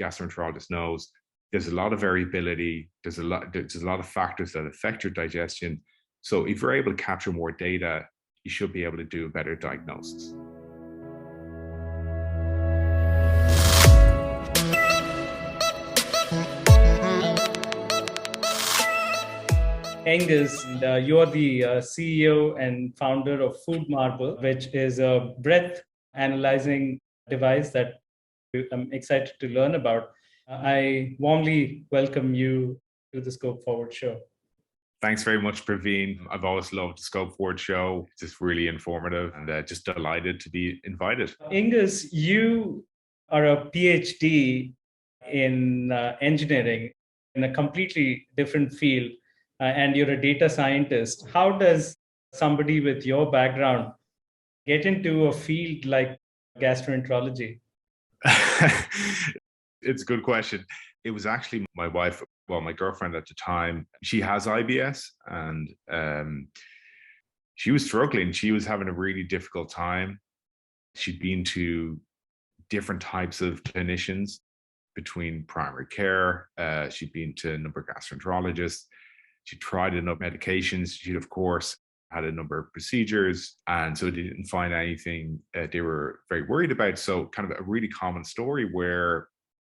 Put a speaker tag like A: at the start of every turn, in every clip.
A: gastroenterologist knows, there's a lot of variability. There's a lot of factors that affect your digestion. So if you're able to capture more data, you should be able to do a better diagnosis.
B: Aonghus, and you're the CEO and founder of FoodMarble, which is a breath analyzing device that I'm excited to learn about. I warmly welcome you to the Scope Forward show.
A: Thanks very much, Praveen. I've always loved the Scope Forward show. It's just really informative and just delighted to be invited.
B: Aonghus, you are a PhD in engineering in a completely different field. And you're a data scientist. How does somebody with your background get into a field like gastroenterology?
A: It's a good question. It was actually my wife, my girlfriend at the time. She has IBS, and she was struggling. She was having a really difficult time. She'd been to different types of clinicians between primary care. She'd been to a number of gastroenterologists. She tried enough medications. She'd, of course, had a number of procedures. And so they didn't find anything they were very worried about. So kind of a really common story where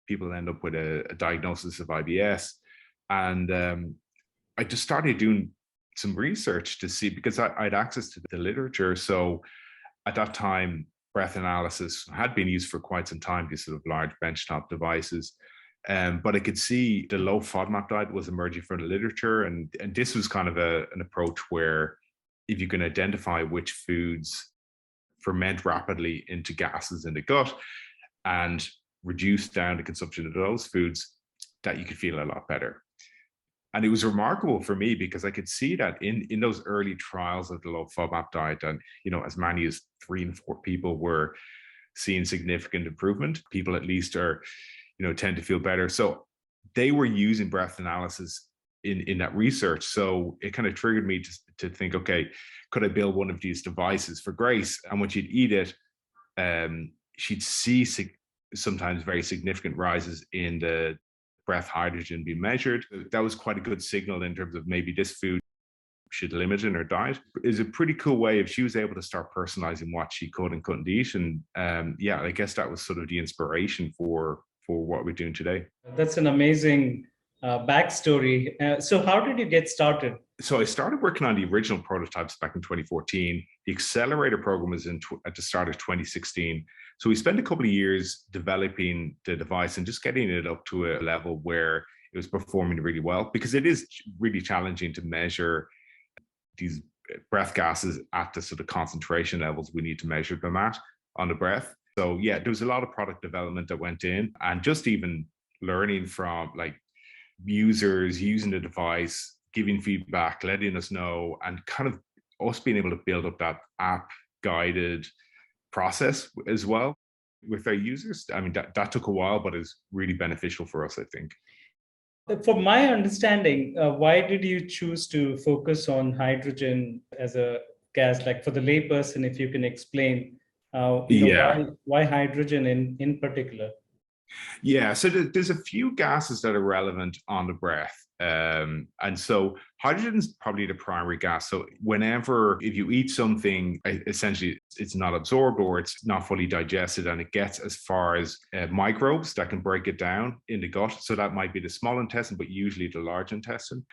A: people end up with a diagnosis of IBS. And I just started doing some research to see, because I had access to the literature. So at that time, breath analysis had been used for quite some time, these sort of large benchtop devices. But I could see the low FODMAP diet was emerging from the literature. And this was kind of an approach where if you can identify which foods ferment rapidly into gases in the gut and reduce down the consumption of those foods, that you could feel a lot better. And it was remarkable for me because I could see that in those early trials of the low FODMAP diet, and as many as 3 and 4 people were seeing significant improvement. People at least are tend to feel better. So they were using breath analysis in that research. So it kind of triggered me to think, okay, could I build one of these devices for Grace? And when she'd eat it, she'd see sometimes very significant rises in the breath hydrogen being measured. That was quite a good signal in terms of maybe this food should limit in her diet. It's a pretty cool way if she was able to start personalizing what she could and couldn't eat. And I guess that was sort of the inspiration for what we're doing today.
B: That's an amazing backstory. So how did you get started?
A: So I started working on the original prototypes back in 2014. The accelerator program was at the start of 2016. So we spent a couple of years developing the device and just getting it up to a level where it was performing really well, because it is really challenging to measure these breath gases at the sort of concentration levels we need to measure them at on the breath. So yeah, there was a lot of product development that went in, and just even learning from like users using the device, giving feedback, letting us know, and kind of us being able to build up that app guided process as well with our users. I mean, that took a while, but is really beneficial for us, I think.
B: From my understanding, why did you choose to focus on hydrogen as a gas? Like for the layperson, if you can explain. Why hydrogen in particular?
A: Yeah, so there's a few gases that are relevant on the breath. And so hydrogen is probably the primary gas. So if you eat something, essentially it's not absorbed or it's not fully digested, and it gets as far as microbes that can break it down in the gut. So that might be the small intestine, but usually the large intestine.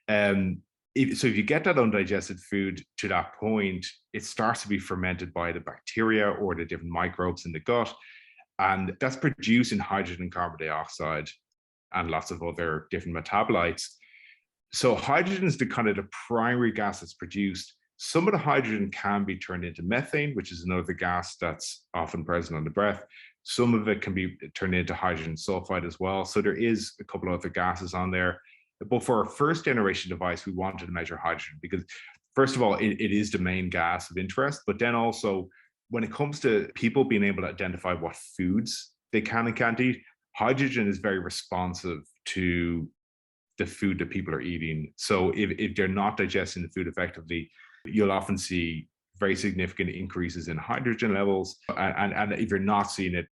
A: So if you get that undigested food to that point, it starts to be fermented by the bacteria or the different microbes in the gut. And that's producing hydrogen carbon dioxide and lots of other different metabolites. So hydrogen is the kind of the primary gas that's produced. Some of the hydrogen can be turned into methane, which is another gas that's often present on the breath. Some of it can be turned into hydrogen sulfide as well. So there is a couple of other gases on there. But for our first generation device, we wanted to measure hydrogen because, first of all, it is the main gas of interest. But then also, when it comes to people being able to identify what foods they can and can't eat, hydrogen is very responsive to the food that people are eating. So if they're not digesting the food effectively, you'll often see very significant increases in hydrogen levels. And if you're not seeing it,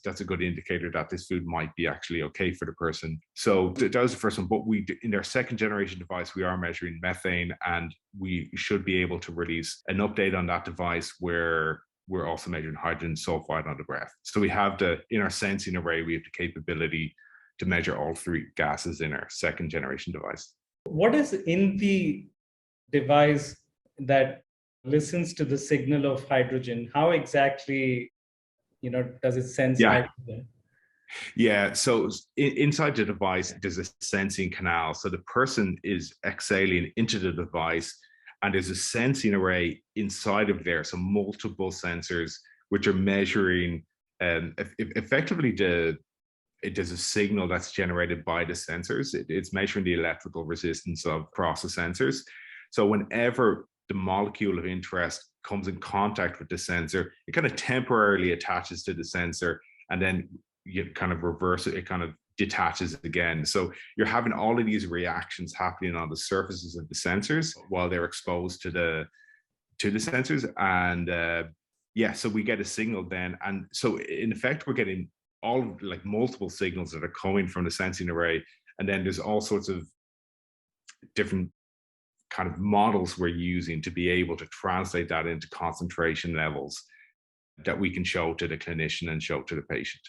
A: that's a good indicator that this food might be actually okay for the person. So that was the first one. But in our second generation device, we are measuring methane, and we should be able to release an update on that device where we're also measuring hydrogen sulfide on the breath. So we have in our sensing array, we have the capability to measure all three gases in our second generation device.
B: What is in the device that listens to the signal of hydrogen? How exactly, does it sense hydrogen?
A: Yeah, so inside the device, there's a sensing canal. So the person is exhaling into the device, and there's a sensing array inside of there. So multiple sensors, which are measuring effectively there's a signal that's generated by the sensors. It's measuring the electrical resistance of process sensors. So whenever the molecule of interest comes in contact with the sensor, it kind of temporarily attaches to the sensor, and then you kind of reverse it, it kind of detaches again. So you're having all of these reactions happening on the surfaces of the sensors while they're exposed to the sensors. And so we get a signal then. And so in effect, we're getting all like multiple signals that are coming from the sensing array. And then there's all sorts of different kind of models we're using to be able to translate that into concentration levels that we can show to the clinician and show to the patient.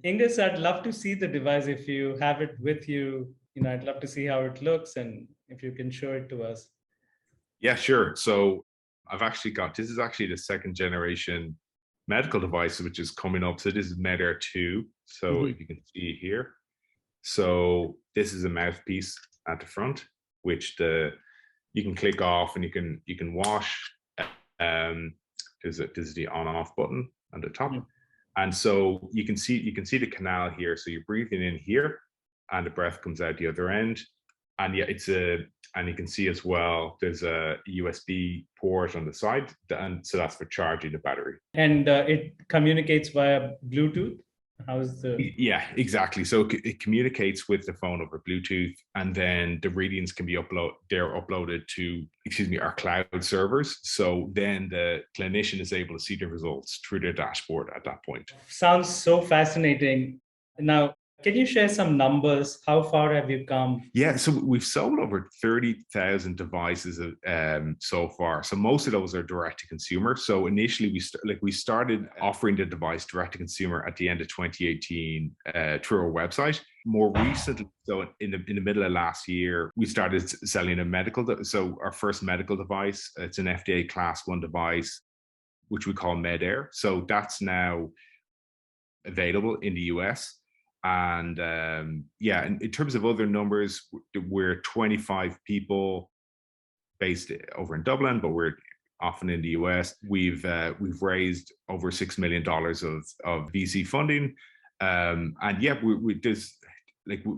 B: Aonghus, I'd love to see the device if you have it with you. I'd love to see how it looks and if you can show it to us.
A: Yeah, sure. So this is actually the second generation medical device, which is coming up. So this is MedAir 2. So if you can see here. So this is a mouthpiece at the front, which you can click off and you can wash. There's the on-off button on the top. And so you can see the canal here. So you're breathing in here and the breath comes out the other end. And yeah, and you can see as well, there's a USB port on the side. And so that's for charging the battery.
B: And it communicates via Bluetooth?
A: Yeah, exactly. So it communicates with the phone over Bluetooth, and then the readings can be uploaded to, our cloud servers. So then the clinician is able to see the results through their dashboard at that point.
B: Sounds so fascinating. Now, can you share some numbers? How far have you come?
A: Yeah, so we've sold over 30,000 devices so far. So most of those are direct to consumer. So initially, we started offering the device direct to consumer at the end of 2018 through our website. More recently, so in the middle of last year, we started selling so our first medical device. It's an FDA Class 1 device, which we call MedAir. So that's now available in the US. And in terms of other numbers, we're 25 people based over in Dublin, but we're often in the US. We've raised over $6 million of VC funding,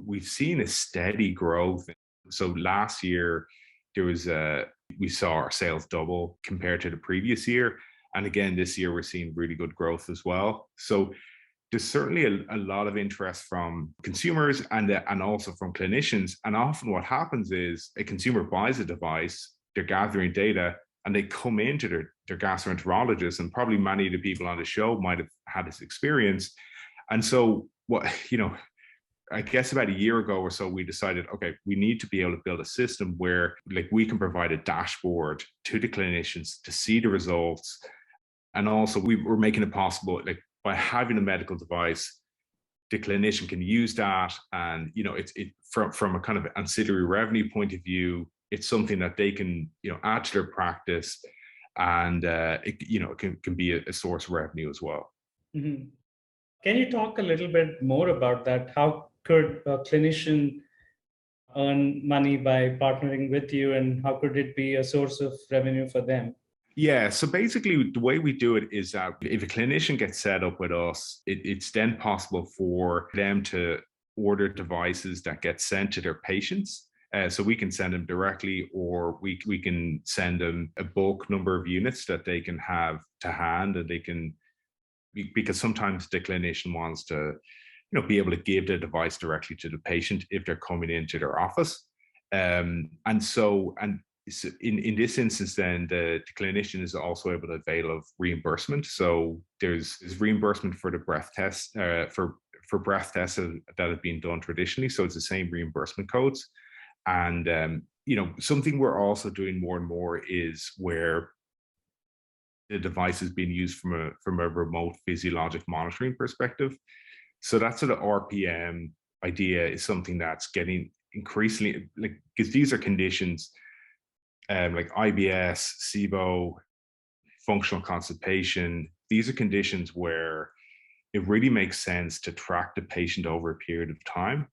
A: we've seen a steady growth. So last year we saw our sales double compared to the previous year, and again this year we're seeing really good growth as well. So there's certainly a lot of interest from consumers and also from clinicians. And often what happens is a consumer buys a device, they're gathering data, and they come into their gastroenterologist, and probably many of the people on the show might have had this experience. And so I guess about a year ago or so, we decided, okay, we need to be able to build a system where we can provide a dashboard to the clinicians to see the results. And also we're making it possible, by having a medical device, the clinician can use that, and from a kind of ancillary revenue point of view, it's something that they can add to their practice, and it can be a source of revenue as well.
B: Mm-hmm. Can you talk a little bit more about that? How could a clinician earn money by partnering with you, and how could it be a source of revenue for them?
A: Yeah, so basically the way we do it is that if a clinician gets set up with us, it's then possible for them to order devices that get sent to their patients. So we can send them directly, or we can send them a bulk number of units that they can have to hand, and because sometimes the clinician wants to be able to give the device directly to the patient if they're coming into their office. And so in this instance, then the clinician is also able to avail of reimbursement. So there's reimbursement for the breath test, for breath tests that have been done traditionally. So it's the same reimbursement codes. And something we're also doing more and more is where the device is being used from a remote physiologic monitoring perspective. So that sort of RPM idea is something that's getting increasingly, like, because these are conditions like IBS, SIBO, functional constipation. These are conditions where it really makes sense to track the patient over a period of time.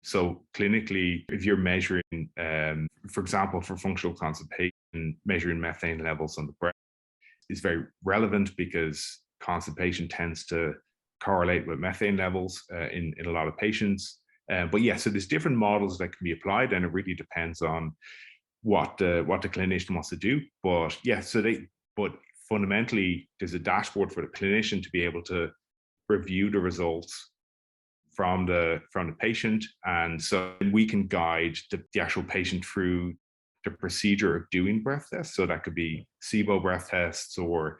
A: So clinically, if you're measuring, for example, for functional constipation, measuring methane levels on the breath is very relevant because constipation tends to correlate with methane levels in a lot of patients. But yeah, so there's different models that can be applied, and it really depends on what the clinician wants to do. But yeah, but fundamentally, there's a dashboard for the clinician to be able to review the results from the patient, and so we can guide the actual patient through the procedure of doing breath tests. So that could be SIBO breath tests or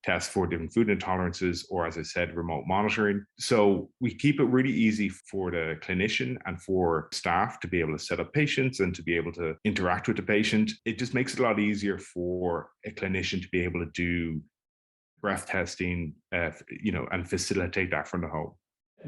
A: tests for different food intolerances, or, as I said, remote monitoring. So we keep it really easy for the clinician and for staff to be able to set up patients and to be able to interact with the patient. It just makes it a lot easier for a clinician to be able to do breath testing, and facilitate that from the home.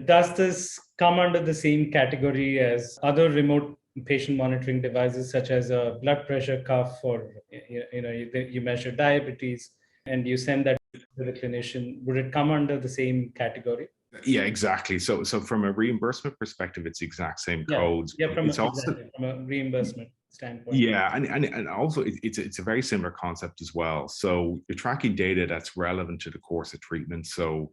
B: Does this come under the same category as other remote patient monitoring devices, such as a blood pressure cuff, or you measure diabetes and you send that to the clinician? Would it come under the same category?
A: Yeah, exactly. So from a reimbursement perspective, it's the exact same codes.
B: Yeah,
A: it's
B: exactly, from a reimbursement standpoint.
A: Yeah, and also it's a very similar concept as well. So you're tracking data that's relevant to the course of treatment. So,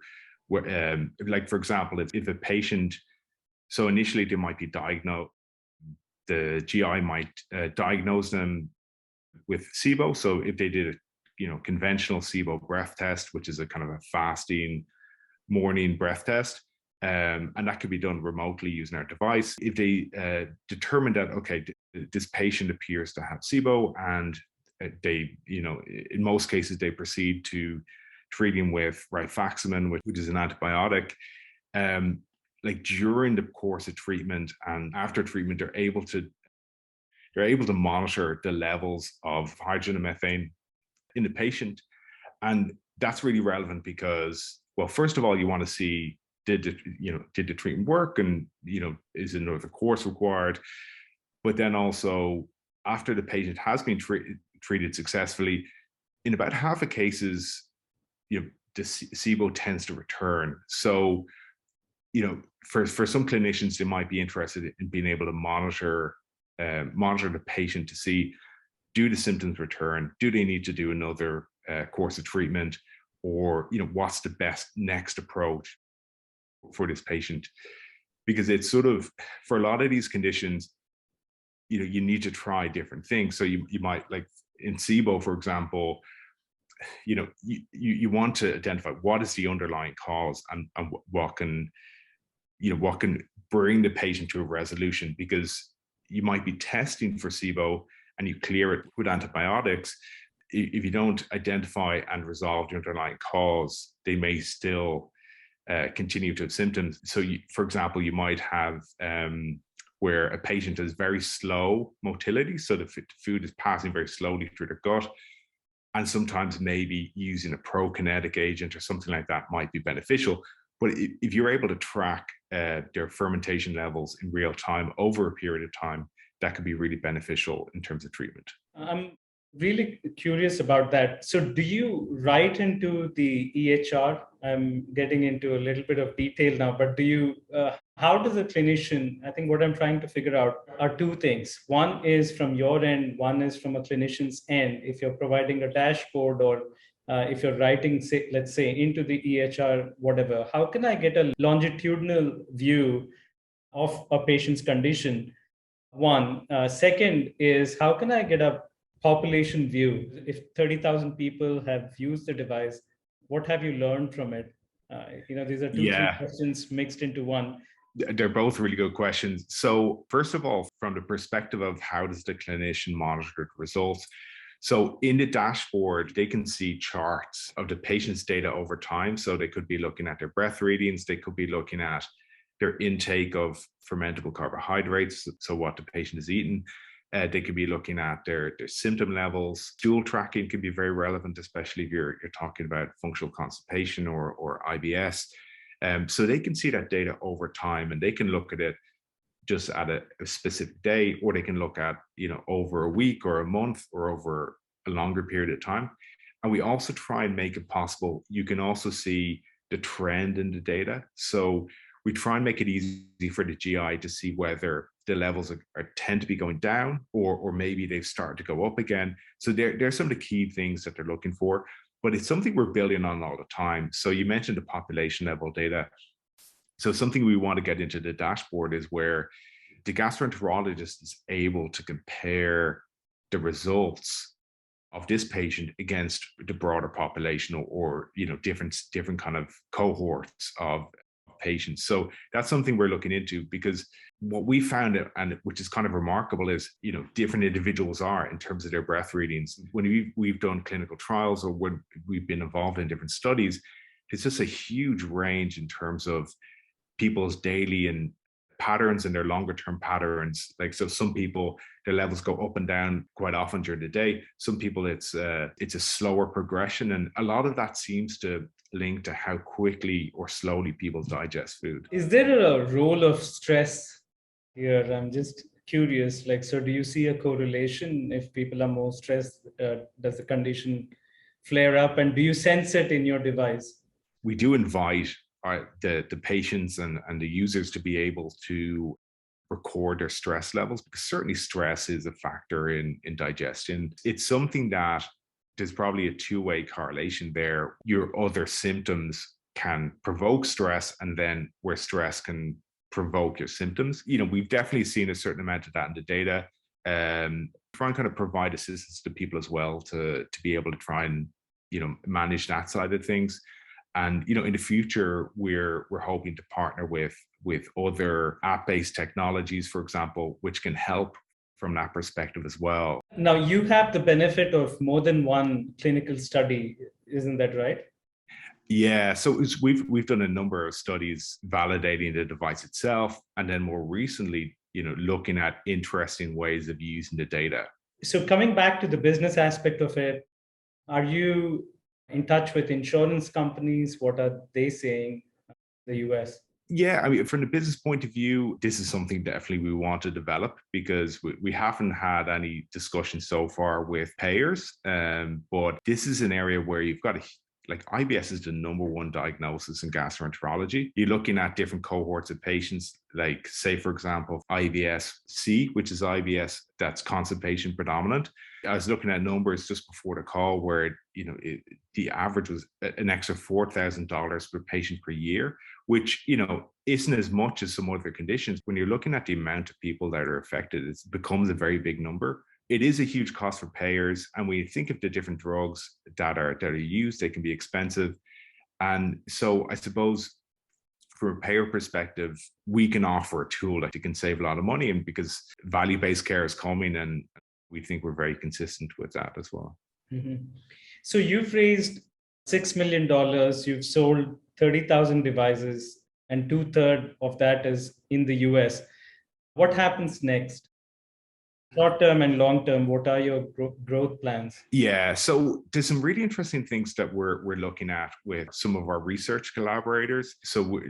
A: like, for example, if a patient, so initially they might be diagnosed, the GI might diagnose them with SIBO. So if they did a conventional SIBO breath test, which is a kind of a fasting morning breath test, and that could be done remotely using our device. If they determine that, okay, this patient appears to have SIBO, and they, in most cases, they proceed to treating with rifaximin, which is an antibiotic. Like, during the course of treatment and after treatment, they're able to monitor the levels of hydrogen and methane in the patient, and that's really relevant because, well, first of all, you want to see, did the treatment work, and is another course required? But then also, after the patient has been treated successfully, in about half of cases, the SIBO tends to return. So, for some clinicians, they might be interested in being able to monitor the patient to see, do the symptoms return? Do they need to do another course of treatment? Or, what's the best next approach for this patient? Because it's sort of, for a lot of these conditions, you need to try different things. So you might, like in SIBO, for example, you want to identify what is the underlying cause, and what can bring the patient to a resolution. Because you might be testing for SIBO and you clear it with antibiotics. If you don't identify and resolve the underlying cause, they may still continue to have symptoms. So, for example, you might have where a patient has very slow motility, so the food is passing very slowly through their gut, and sometimes maybe using a prokinetic agent or something like that might be beneficial. But if you're able to track their fermentation levels in real time over a period of time, that could be really beneficial in terms of treatment.
B: I'm really curious about that. So do you write into the EHR? I'm getting into a little bit of detail now, but how does a clinician, I think what I'm trying to figure out are two things. One is from your end, one is from a clinician's end. If you're providing a dashboard, or if you're writing, say, let's say, into the EHR, whatever, how can I get a longitudinal view of a patient's condition? One. Second is, how can I get a population view? If 30,000 people have used the device, what have you learned from it? These are two, three questions mixed into one.
A: They're both really good questions. So first of all, from the perspective of how does the clinician monitor the results? So in the dashboard, they can see charts of the patient's data over time. So they could be looking at their breath readings. They could be looking at their intake of fermentable carbohydrates, so what the patient is eating. They could be looking at their symptom levels. Stool tracking can be very relevant, especially if you're talking about functional constipation or IBS. So they can see that data over time, and they can look at it just at a specific day, or they can look at, over a week or a month or over a longer period of time. And we also try and make it possible. You can also see the trend in the data. So we try and make it easy for the GI to see whether the levels tend to be going down, or maybe they've started to go up again. So there's some of the key things that they're looking for, but it's something we're building on all the time. So you mentioned the population level data. So something we want to get into the dashboard is where the gastroenterologist is able to compare the results of this patient against the broader population, or different kind of cohorts of patients. So that's something we're looking into, because what we found, and which is kind of remarkable, is different individuals are in terms of their breath readings. When we've done clinical trials, or when we've been involved in different studies, it's just a huge range in terms of people's daily and patterns and their longer term patterns. Like, so some people, their levels go up and down quite often during the day. Some people, it's a slower progression, and a lot of that seems to link to how quickly or slowly people digest food.
B: Is there a role of stress here? I'm just curious. Like, so do you see a correlation? If people are more stressed, does the condition flare up, and do you sense it in your device?
A: We do invite the patients and the users to be able to record their stress levels, because certainly stress is a factor in digestion. It's something that there's probably a two-way correlation there. Your other symptoms can provoke stress, and then where stress can provoke your symptoms. We've definitely seen a certain amount of that in the data. Try and kind of provide assistance to people as well to be able to try and manage that side of things. And in the future, we're hoping to partner with other app-based technologies, for example, which can help from that perspective as well.
B: Now, you have the benefit of more than one clinical study, isn't that right?
A: Yeah, so we've done a number of studies validating the device itself, and then more recently, looking at interesting ways of using the data.
B: So coming back to the business aspect of it, are you in touch with insurance companies? What are they saying in the US?
A: Yeah, I mean, from the business point of view, this is something definitely we want to develop, because we haven't had any discussion so far with payers. But this is an area where you've got to, like, IBS is the number one diagnosis in gastroenterology. You're looking at different cohorts of patients, like, say, for example, IBS-C, which is IBS that's constipation predominant. I was looking at numbers just before the call where, the average was an extra $4,000 per patient per year, which, isn't as much as some other conditions. When you're looking at the amount of people that are affected, it becomes a very big number. It is a huge cost for payers. And when you think of the different drugs that are used, they can be expensive. And so I suppose from a payer perspective, we can offer a tool that you can save a lot of money. And because value-based care is coming, and we think we're very consistent with that as well.
B: Mm-hmm. So you've raised $6 million, you've sold 30,000 devices, and 2/3 of that is in the US. What happens next? Short term and long term, what are your growth plans?
A: Yeah, so there's some really interesting things that we're looking at with some of our research collaborators. So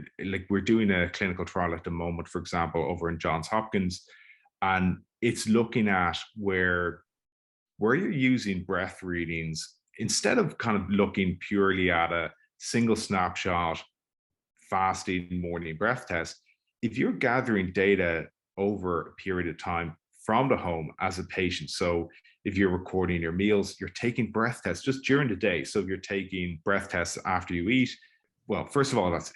A: we're doing a clinical trial at the moment, for example, over in Johns Hopkins, and it's looking at where you're using breath readings, instead of kind of looking purely at a single snapshot fasting morning breath test. If you're gathering data over a period of time from the home as a patient, so if you're recording your meals, you're taking breath tests just during the day. So if you're taking breath tests after you eat, well, first of all, that's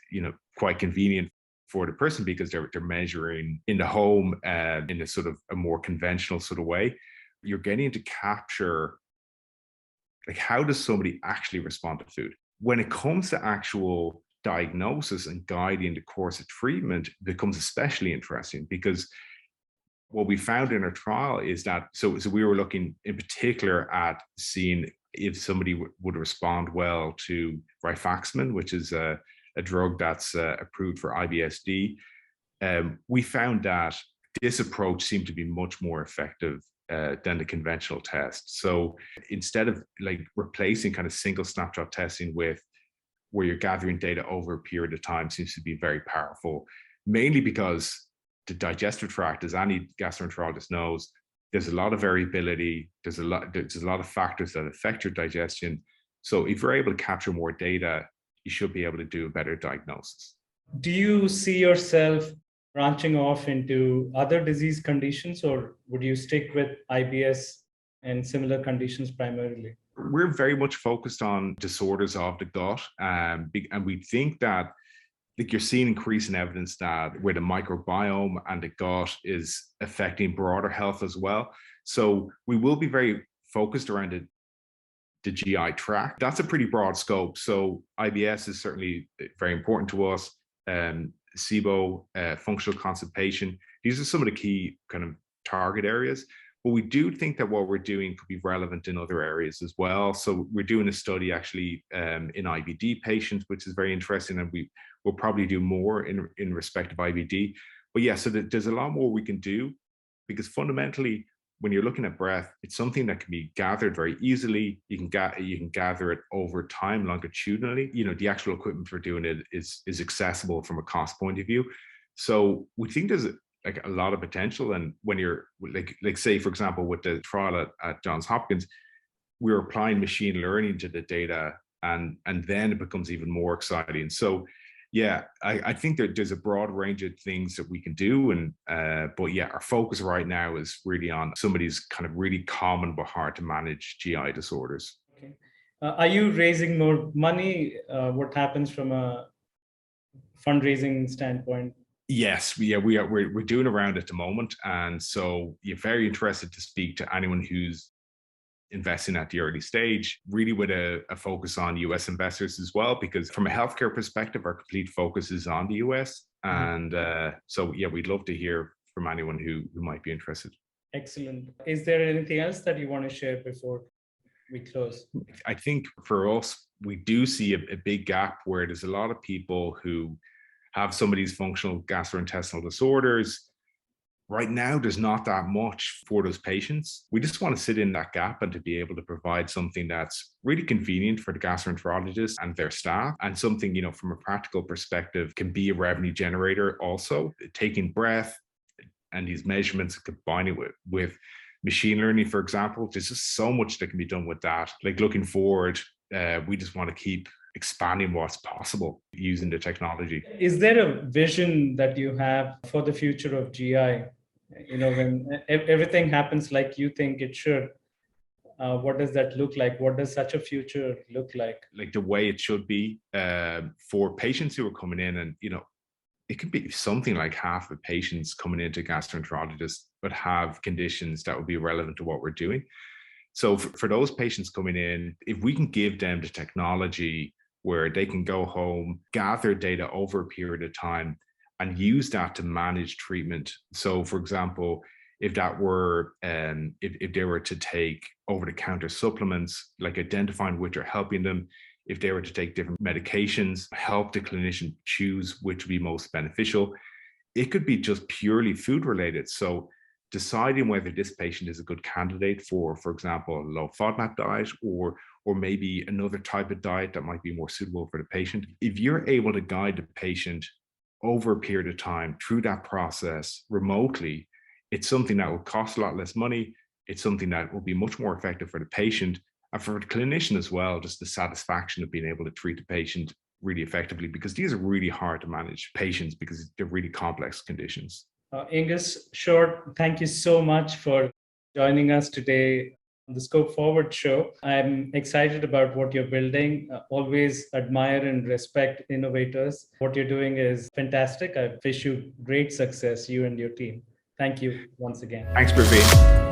A: quite convenient for the person, because they're measuring in the home in a sort of a more conventional sort of way. You're getting to capture, like, how does somebody actually respond to food? When it comes to actual diagnosis and guiding the course of treatment becomes especially interesting, because what we found in our trial is that, so we were looking in particular at seeing if somebody would respond well to rifaximin, which is a drug that's approved for IBS-D. We found that this approach seemed to be much more effective than the conventional test. So instead of like replacing kind of single snapshot testing with where you're gathering data over a period of time, seems to be very powerful, mainly because the digestive tract, as any gastroenterologist knows, there's a lot of variability. There's a lot of factors that affect your digestion. So if you're able to capture more data, you should be able to do a better diagnosis.
B: Do you see yourself branching off into other disease conditions, or would you stick with IBS and similar conditions primarily?
A: We're very much focused on disorders of the gut, and we think that, like, you're seeing increasing evidence that where the microbiome and the gut is affecting broader health as well. So we will be very focused around the GI tract. That's a pretty broad scope. So IBS is certainly very important to us. SIBO, functional constipation, these are some of the key kind of target areas. But we do think that what we're doing could be relevant in other areas as well. So we're doing a study actually in IBD patients, which is very interesting, and we'll probably do more in respect of IBD. But yeah, so there's a lot more we can do, because fundamentally, when you're looking at breath, it's something that can be gathered very easily. You can gather it over time longitudinally. You know, the actual equipment for doing it is accessible from a cost point of view. So we think there's like a lot of potential. And when you're like say, for example, with the trial at Johns Hopkins, we're applying machine learning to the data, and then it becomes even more exciting. So yeah, I think that there's a broad range of things that we can do. And but yeah, our focus right now is really on some of these kind of really common but hard to manage GI disorders.
B: Okay. Are you raising more money? What happens from a fundraising standpoint?
A: Yes, we're doing a round at the moment, and so you're very interested to speak to anyone who's investing at the early stage, really with a focus on US investors as well, because from a healthcare perspective, our complete focus is on the US. And so yeah, we'd love to hear from anyone who might be interested.
B: Excellent. Is there anything else that you want to share before we close?
A: I think for us, we do see a big gap where there's a lot of people who have some of these functional gastrointestinal disorders. Right now, there's not that much for those patients. We just want to sit in that gap and to be able to provide something that's really convenient for the gastroenterologists and their staff, and something, you know, from a practical perspective, can be a revenue generator also. Taking breath and these measurements, combining with machine learning, for example, there's just so much that can be done with that. Like, looking forward, we just want to keep expanding what's possible using the technology.
B: Is there a vision that you have for the future of GI? You know, when everything happens like you think it should, what does that look like? What does such a future look like?
A: Like the way it should be for patients who are coming in, and, you know, it could be something like half of patients coming into gastroenterologists but have conditions that would be relevant to what we're doing. So for those patients coming in, if we can give them the technology where they can go home, gather data over a period of time, and use that to manage treatment. So, for example, if that were, if they were to take over-the-counter supplements, like identifying which are helping them, if they were to take different medications, help the clinician choose which would be most beneficial. It could be just purely food related. So deciding whether this patient is a good candidate for example, a low FODMAP diet, or maybe another type of diet that might be more suitable for the patient. If you're able to guide the patient over a period of time through that process remotely, it's something that will cost a lot less money. It's something that will be much more effective for the patient and for the clinician as well, just the satisfaction of being able to treat the patient really effectively, because these are really hard to manage patients because they're really complex conditions.
B: Aonghus Shortt, thank you so much for joining us today on the Scope Forward show. I'm excited about what you're building. Always admire and respect innovators. What you're doing is fantastic. I wish you great success, you and your team. Thank you once again.
A: Thanks, Praveen.